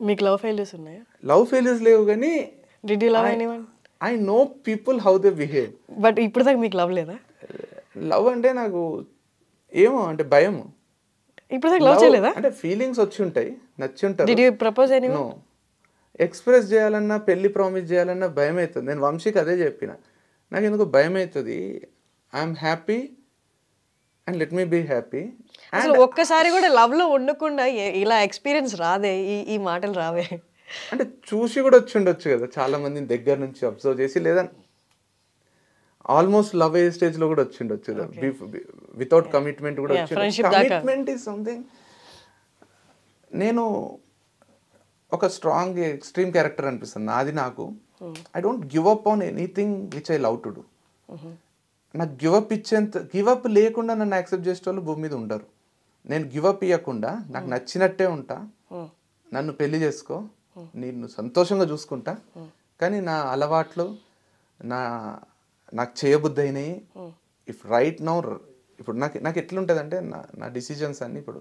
మీకు love failures ఉన్నాయా? Love failures లేవు కానీ did you love anyone? I know people how they behave. But ఇప్పుడు దాకా మీకు లవ్ లేదా? లవ్ అంటే నాకు ఏమో అంటే భయము. ఇప్పుడు దాకా లవ్ చేయలేదా? అంటే ఫీలింగ్స్ వచ్చి ఉంటాయి, నచ్చి ఉంటారు. Did you propose anyone? No. Express చేయాలన్నా, పెళ్లి ప్రామిస్ చేయాలన్నా భయం అవుతుంది. నేను వంశీకి అదే చెప్పిన, నాకు ఎందుకు భయం అవుతుంది. I'm happy and let me be happy. అసలు ఒక్కసారి కూడా లవ్ లో ఉండకుండా ఇలా ఎక్స్పీరియన్స్ రాదే, ఈ మాటలు రావే? అంటే చూసి కూడా వచ్చి ఉండొచ్చు కదా, చాలా మందిని దగ్గర నుంచి అబ్జర్వ్ చేసి, లేదా ఆల్మోస్ట్ లవ్ అయ్యే స్టేజ్ లో కూడా వచ్చి ఉండొచ్చు కదా, వితౌట్ కమిట్మెంట్ కూడా వచ్చి. Commitment is something. నేను ఒక స్ట్రాంగ్ ఎక్స్ట్రీమ్ క్యారెక్టర్ అనిపిస్తుంది నాది. నాకు I don't give up on anything which I love to do. నాకు గివప్ ఇచ్చేంత, గివప్ లేకుండా నన్ను యాక్సెప్ట్ చేసే వాళ్ళు భూమి మీద ఉండరు. నేను గివప్ ఇవ్వకుండా నాకు నచ్చినట్టే ఉంటా, నన్ను పెళ్లి చేసుకో, నేను సంతోషంగా చూసుకుంటా, కానీ నా అలవాట్లు నాకు చేయబుద్ధి అయినాయి. ఇఫ్ రైట్ నౌ ఇప్పుడు నాకు ఎట్లుంటుంది అంటే నా డిసిజన్స్ అన్ని, ఇప్పుడు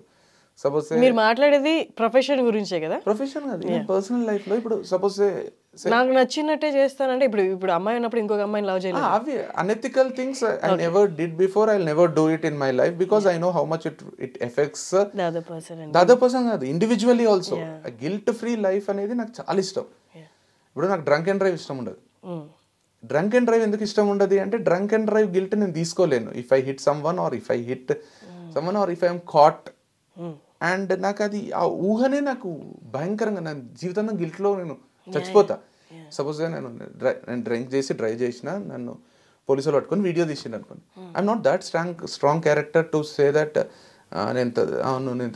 సపోజ్ మీరు మాట్లాడేది ప్రొఫెషన్ గురించే కదా? ప్రొఫెషన్ కాదు, పర్సనల్ లైఫ్ లో. ఇప్పుడు సపోజ్ నాకు నచ్చినట్టే చేస్తానంటే, ఇప్పుడు అమ్మాయి ఉన్నప్పుడు ఇంకొక అమ్మాయిని లవ్ చేయలేదు. అవి unethical things I never did before. I'll never do it in my life because I know how much it affects the other person కాదు, individually also. A guilt free life అనేది నాకు చాలా ఇష్టం. ఇప్పుడు నాకు డ్రంక్ అండ్ డ్రైవ్ ఇష్టం ఉండదు. Drunk and drive ఎందుకు ఇష్టం ఉండదు అంటే, డ్రంక్ అండ్ డ్రైవ్ గిల్ట్ నేను తీసుకోలేను. If I hit someone or if I hit someone or if I'm caught. And నాకు అది ఆ ఊహనే నాకు భయంకరంగా, నా జీవితంలో గిల్ట్లో నేను చచ్చిపోతా. సపోజ్ నేను డ్రింక్ చేసి డ్రైవ్ చేసిన, నన్ను పోలీసులు పట్టుకొని వీడియో తీసిండు అనుకోండి, I'm not that strong character to say that నేను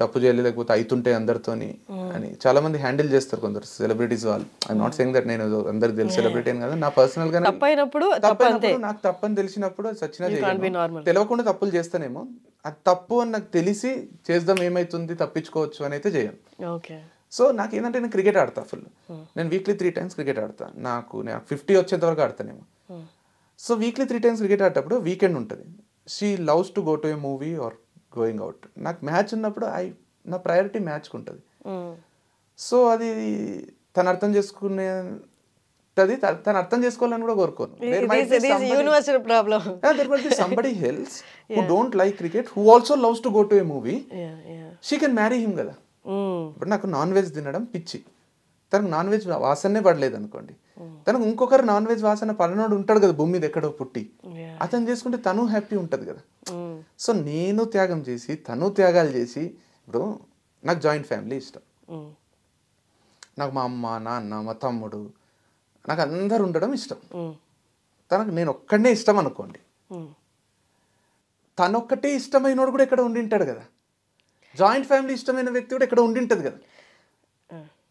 తప్పు చేయలేదు, లేకపోతే అవుతుంటే అందరితోని అని. చాలా మంది హ్యాండిల్ చేస్తారు కొందరు సెలబ్రిటీస్ వాళ్ళు. ఐఎమ్ నాట్ సేయింగ్ దట్ నేను అందరికి తెలిసి సెలబ్రిటీ అని కదా. నా పర్సనల్ గా నాకు తప్పని తెలిసినప్పుడు సచ్చినా చేయను. తెలియకుండా తప్పులు చేస్తానేమో, అది తప్పు అని నాకు తెలిసి చేద్దాం, ఏమైతుంది తప్పించుకోవచ్చు అని అయితే చేయను. సో నాకు ఏంటంటే, నేను క్రికెట్ ఆడతా ఫుల్. నేను వీక్లీ 3 times క్రికెట్ ఆడతా. నాకు 50 వచ్చేంత వరకు ఆడతానేమో. సో వీక్లీ 3 times క్రికెట్ ఆడేటప్పుడు వీకెండ్ ఉంటుంది. She loves to go to a movie or going out. నాకు మ్యాచ్ ఉన్నప్పుడు నా ప్రయారిటీ మ్యాచ్కి ఉంటుంది. సో అది తను అర్థం చేసుకునేది, తను అర్థం చేసుకోవాలని కూడా కోరుకోను. Somebody else who don't like cricket, who also loves to go to a movie, she can marry him కదా. ఇప్పుడు నాకు నాన్ వెజ్ తినడం పిచ్చి, తనకు నాన్ వెజ్ వాసనే పడలేదు అనుకోండి, తనకు ఇంకొకరు నాన్ వెజ్ వాసన పడనోడు ఉంటాడు కదా భూమి మీద ఎక్కడో పుట్టి, అతను చేసుకుంటే తను హ్యాపీ ఉంటుంది కదా. సో నేను త్యాగం చేసి, తను త్యాగాలు చేసి, ఇప్పుడు నాకు జాయింట్ ఫ్యామిలీ ఇష్టం. నాకు మా అమ్మ, నాన్న, మా తమ్ముడు, నాకు అందరు ఉండడం ఇష్టం. తనకు నేను ఒక్కడనే ఇష్టం అనుకోండి, తనొక్కటే ఇష్టమైనోడు కూడా ఎక్కడ ఉండింటాడు కదా. జాయింట్ ఫ్యామిలీ ఇష్టమైన వ్యక్తి కూడా ఎక్కడ ఉండింటది కదా.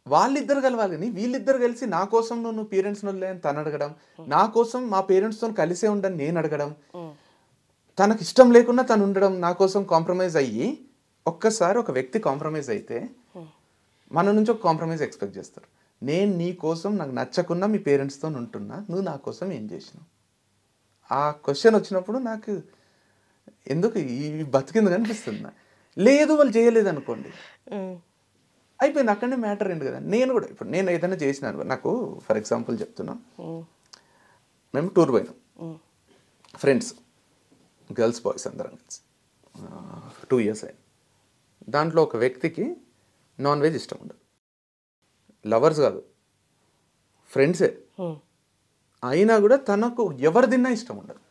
వాళ్ళిద్దరు కలవాలి, కానీ వీళ్ళిద్దరు కలిసి నా కోసం నువ్వు పేరెంట్స్ వదిలే అని తను అడగడం, నా కోసం మా పేరెంట్స్తో కలిసే ఉండని నేను అడగడం, తనకు ఇష్టం లేకుండా తను ఉండడం, నా కోసం కాంప్రమైజ్ అయ్యి. ఒక్కసారి ఒక వ్యక్తి కాంప్రమైజ్ అయితే మన నుంచి ఒక కాంప్రమైజ్ ఎక్స్పెక్ట్ చేస్తారు. నేను నీ కోసం, నాకు నచ్చకున్నా మీ పేరెంట్స్తో ఉంటున్నా, నువ్వు నా కోసం ఏం చేసినావు? ఆ క్వశ్చన్ వచ్చినప్పుడు నాకు ఎందుకు ఈ బతికింది అనిపిస్తుంది. లేదు వాళ్ళు చేయలేదు అనుకోండి, అయిపోయింది, అక్కడనే మ్యాటర్ ఏంటి కదా. నేను కూడా ఇప్పుడు నేను ఏదైనా చేసినాను, నాకు ఫర్ ఎగ్జాంపుల్ చెప్తున్నా, మేము టూర్ పోయినాం ఫ్రెండ్స్, గర్ల్స్ బాయ్స్ అందరం కలిసి 2 years అయింది. దాంట్లో ఒక వ్యక్తికి నాన్ వెజ్ ఇష్టం ఉండదు. లవర్స్ కాదు, ఫ్రెండ్సే, అయినా కూడా తనకు ఎవరు తిన్నా ఇష్టం ఉండదు.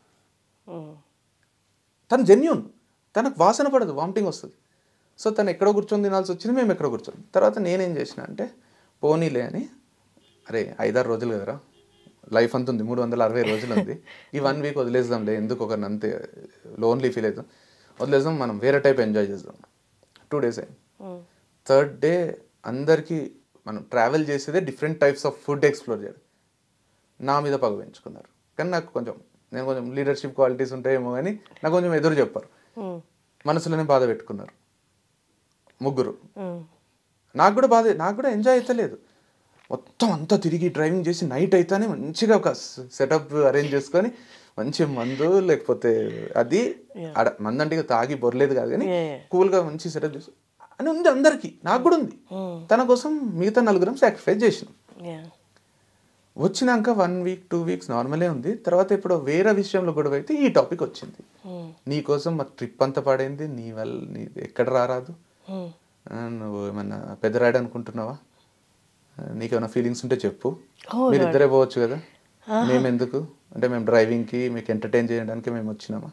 తను జెన్యూన్, తనకు వాసన పడదు, వామిటింగ్ వస్తుంది. సో తను ఎక్కడో కూర్చొని తినాల్సి వచ్చింది, మేము ఎక్కడో కూర్చొని. తర్వాత నేనేం చేసిన అంటే, పోనీలే అని, అరే 5-6 రోజులు కదరా, లైఫ్ అంత ఉంది, 360 రోజులు ఉంది, ఈ 1 week వదిలేద్దాంలే, ఎందుకు ఒకరిని అంతే లోన్లీ ఫీల్ అవుతాం, వదిలేద్దాం, మనం వేరే టైప్ ఎంజాయ్ చేద్దాం. 2 days అయింది. 3rd day అందరికీ మనం ట్రావెల్ చేసేదే different types of food explore చేయడం. నా మీద పగ పెంచుకున్నారు, కానీ నాకు నేను కొంచెం లీడర్షిప్ క్వాలిటీస్ ఉంటాయేమో కానీ నాకు కొంచెం ఎదురు చెప్పారు. మనసులోనే బాధ పెట్టుకున్నారు 3. నాకు కూడా ఎంజాయ్ అవుతలేదు. మొత్తం అంతా తిరిగి డ్రైవింగ్ చేసి నైట్ అయితేనే మంచిగా ఒక సెటప్ అరేంజ్ చేసుకొని, మంచి మందు లేకపోతే అది మందు అంటే తాగి బొరలేదు కాదు కానీ కూల్గా మంచి సెటప్ చేసి అని ఉంది అందరికీ, నాకు కూడా ఉంది. తన కోసం మిగతా నలుగురం సాక్రిఫైస్ చేసినాం. వచ్చినాక 1 వీక్ 2 వీక్స్ నార్మలే ఉంది. తర్వాత ఇప్పుడు వేరే విషయంలో గొడవ అయితే ఈ టాపిక్ వచ్చింది. నీకోసం మా ట్రిప్ అంతా పడైంది, నీ వల్ల నీ ఎక్కడ రారాదు, నువ్వు ఏమన్నా పెద్దరాడు అనుకుంటున్నావా, నీకేమైనా ఫీలింగ్స్ ఉంటే చెప్పు, మీరు ఇద్దరే పోవచ్చు కదా, మేము ఎందుకు అంటే మేము డ్రైవింగ్కి మీకు ఎంటర్టైన్ చేయడానికి మేము వచ్చినామా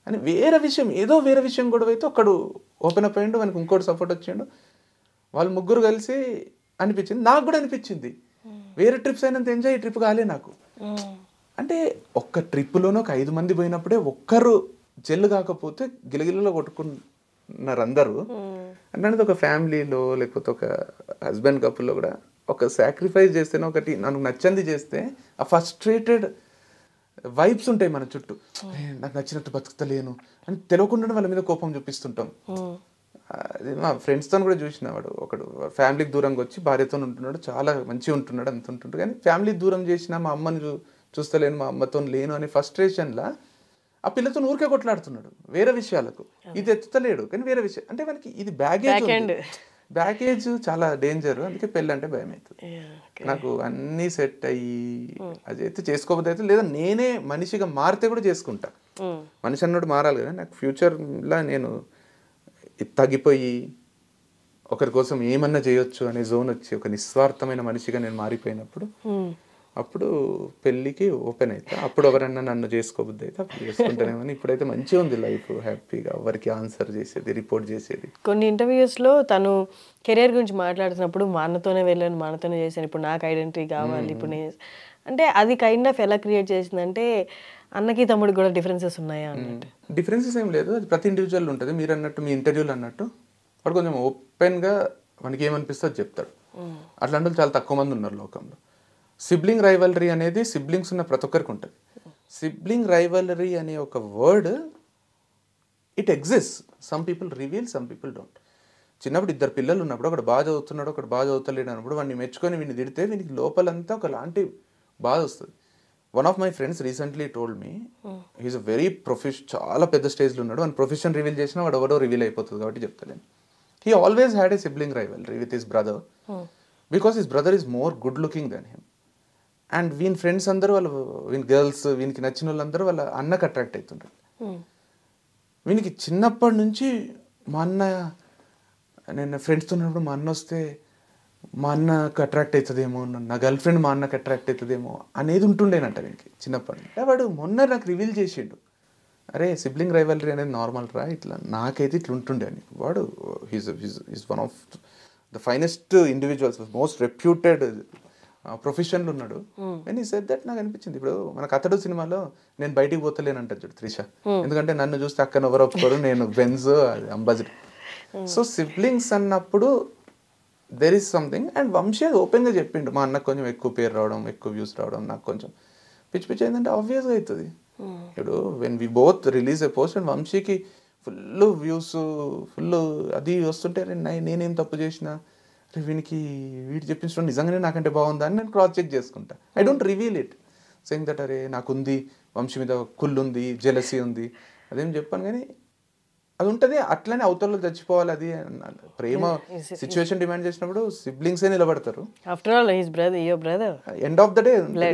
అని వేరే విషయం, ఏదో వేరే విషయం గొడవ అయితే ఒకడు ఓపెన్ అప్ అయ్యిండు, మనకి ఇంకోటి సపోర్ట్ వచ్చిండు. వాళ్ళు ముగ్గురు కలిసి అనిపించింది, నాకు కూడా అనిపించింది వేరే ట్రిప్స్ అయినంత ఎంజాయ్ ఈ ట్రిప్ కాలే నాకు. అంటే ఒక్క ట్రిప్లోనే ఒక 5 మంది పోయినప్పుడే ఒక్కరు జెల్లు కాకపోతే గిలగిలలో కొట్టుకున్నారు అందరూ. అంటే ఒక ఫ్యామిలీలో లేకపోతే ఒక హస్బెండ్ కపుల్లో కూడా ఒక సాక్రిఫైస్ చేస్తేనే, ఒకటి నాకు నచ్చంది చేస్తే ఆ ఫ్రస్ట్రేటెడ్ వైబ్స్ ఉంటాయి మన చుట్టూ, నాకు నచ్చినట్టు బతుకుతలేను అని తెలియకుండా వాళ్ళ మీద కోపం చూపిస్తుంటాం. అది మా ఫ్రెండ్స్తో కూడా చూసిన, ఒకడు ఫ్యామిలీకి దూరంగా వచ్చి భార్యతో ఉంటున్నాడు, చాలా మంచిగా ఉంటున్నాడు, అంత ఉంటుంటాడు, కానీ ఫ్యామిలీకి దూరం చేసిన మా అమ్మని చూస్తలేను, మా అమ్మతో లేను అనే ఫ్రస్ట్రేషన్లా ఆ పిల్లతో ఊరికే కొట్లాడుతున్నాడు వేరే విషయాలకు. ఇది ఎత్తుతలేడు కానీ వేరే విషయం, అంటే మనకి ఇది బ్యాగేజ్ చాలా డేంజర్. అందుకే పెళ్ళి అంటే భయం అవుతుంది నాకు. అన్నీ సెట్ అయ్యి అది అయితే చేసుకోకపోతే అయితే, లేదా నేనే మనిషిగా మారితే కూడా చేసుకుంటా. మనిషి అన్నట్టు మారాలి కదా. నాకు ఫ్యూచర్లో నేను తగ్గిపోయి ఒకరి కోసం ఏమన్నా చేయొచ్చు అనే జోన్ వచ్చి ఒక నిస్వార్థమైన మనిషిగా నేను మారిపోయినప్పుడు అప్పుడు పెళ్ళికి ఓపెన్ అవుతా. అప్పుడు ఎవరన్నా నన్ను చేసుకోబుద్ది అయితే అప్పుడు చేసుకుంటానేమని. ఇప్పుడైతే మంచిగా ఉంది లైఫ్, హ్యాపీగా ఎవరికి ఆన్సర్ చేసేది, రిపోర్ట్ చేసేది. కొన్ని ఇంటర్వ్యూస్లో తను కెరియర్ గురించి మాట్లాడుతున్నప్పుడు మా అన్నతోనే వెళ్ళాను, మా అన్నతోనే చేశాను, ఇప్పుడు నాకు ఐడెంటిటీ కావాలి, ఇప్పుడు నేను అంటే అది కైండ్ ఆఫ్ ఎలా క్రియేట్ చేసిందంటే అన్నకి తమ్ముడికి కూడా డిఫరెన్సెస్ ఉన్నాయా అన్నట్టు. డిఫరెన్సెస్ ఏం లేదు, అది ప్రతి ఇండివిజువల్ ఉంటుంది. మీరు అన్నట్టు మీ ఇంటర్వ్యూలు అన్నట్టు వాడు కొంచెం ఓపెన్గా మనకి ఏమనిపిస్తే అది చెప్తాడు. అట్లాంటి వాళ్ళు చాలా తక్కువ మంది ఉన్నారు లోకంలో. సిబ్లింగ్ రైవలరీ అనేది సిబ్లింగ్స్ ఉన్న ప్రతి ఒక్కరికి ఉంటుంది. సిబ్లింగ్ రైవలరీ అనే ఒక word it exist. Some people reveal, some people don't. చిన్నప్పుడు 2 పిల్లలు ఉన్నప్పుడు ఒకడు బాగా చదువుతున్నాడు, ఒకటి బాగా చదువుతలేడు అన్నప్పుడు వాడిని మెచ్చుకొని వీడిని తిడితే వీనికి లోపలంతా ఒకలాంటి బాధ వస్తుంది. One of my friends recently told me, he's a very చాలా పెద్ద స్టేజ్లో ఉన్నాడు, వాడి ప్రొఫెషన్ రివీల్ చేసినా వాడు ఎవరో రివీల్ అయిపోతుంది కాబట్టి చెప్తలేను. He always had a sibling rivalry with his brother because his brother is more good looking than him. And వీని ఫ్రెండ్స్ అందరూ వీని గర్ల్స్, వీనికి నచ్చిన వాళ్ళందరూ వాళ్ళ అన్నకు అట్రాక్ట్ అవుతుంటారు. వీనికి చిన్నప్పటి నుంచి మా అన్న, నేను ఫ్రెండ్స్తో ఉన్నప్పుడు మా అన్న వస్తే మా అన్నకు అట్రాక్ట్ అవుతుందేమో, నా గర్ల్ ఫ్రెండ్ మా అన్నకు అట్రాక్ట్ అవుతుందేమో అనేది ఉంటుండేనంట వీనికి చిన్నప్పటి నుంచి. వాడు మొన్న నాకు రివీల్ చేసిండు, అరే సిబ్లింగ్ రైవలరీ అనేది నార్మల్ రా, ఇట్లా నాకైతే ఇట్లా ఉంటుండే అని. వాడు is one of the finest individuals, most reputed ప్రొఫెషన్లో ఉన్నాడు. అండ్ ఈ సెడ్ దట్ నాకు అనిపించింది, ఇప్పుడు మనకు అతడు సినిమాలో నేను బయటికి పోతలేనంట చూడు త్రిష, ఎందుకంటే నన్ను చూస్తే అక్కను ఎవరు ఒప్పుకోరు, నేను బెంజ్ అంబాసిడర్. సో సిబ్లింగ్స్ అన్నప్పుడు there is something. And Vamshi అది ఓపెన్గా చెప్పిండు, మా అన్నకు కొంచెం ఎక్కువ పేరు రావడం, ఎక్కువ వ్యూస్ రావడం, నాకు కొంచెం పిచ్చి ఏంటంటే ఆబ్వియస్గా అవుతుంది. ఇప్పుడు when we both release a post and వంశీకి ఫుల్ వ్యూస్, ఫుల్ అది వస్తుంటే నేనేం తప్పు చేసిన, వీనికి వీడు చెప్పించడం నిజంగానే నాకంటే బాగుందా అని నేను క్రాస్ చెక్ చేసుకుంటా. I don't reveal it saying that అరే నాకుంది, వంశీ మీద కుళ్ళు ఉంది, జెలసీ ఉంది, అదేం చెప్పాను. కానీ అది ఉంటుంది, అట్లనే అవతలలో చచ్చిపోవాలి. అది ప్రేమ సిచ్యువేషన్ డిమాండ్ చేసినప్పుడు సిబ్లింగ్సే నిలబడతారు. After all his brother, your brother, end of the day.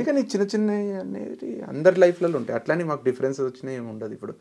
కానీ చిన్న చిన్న అనేది అందరి లైఫ్లలో ఉంటాయి. అట్లానే మాకు డిఫరెన్సెస్ వచ్చినాయి ఏమి ఉండదు ఇప్పుడు.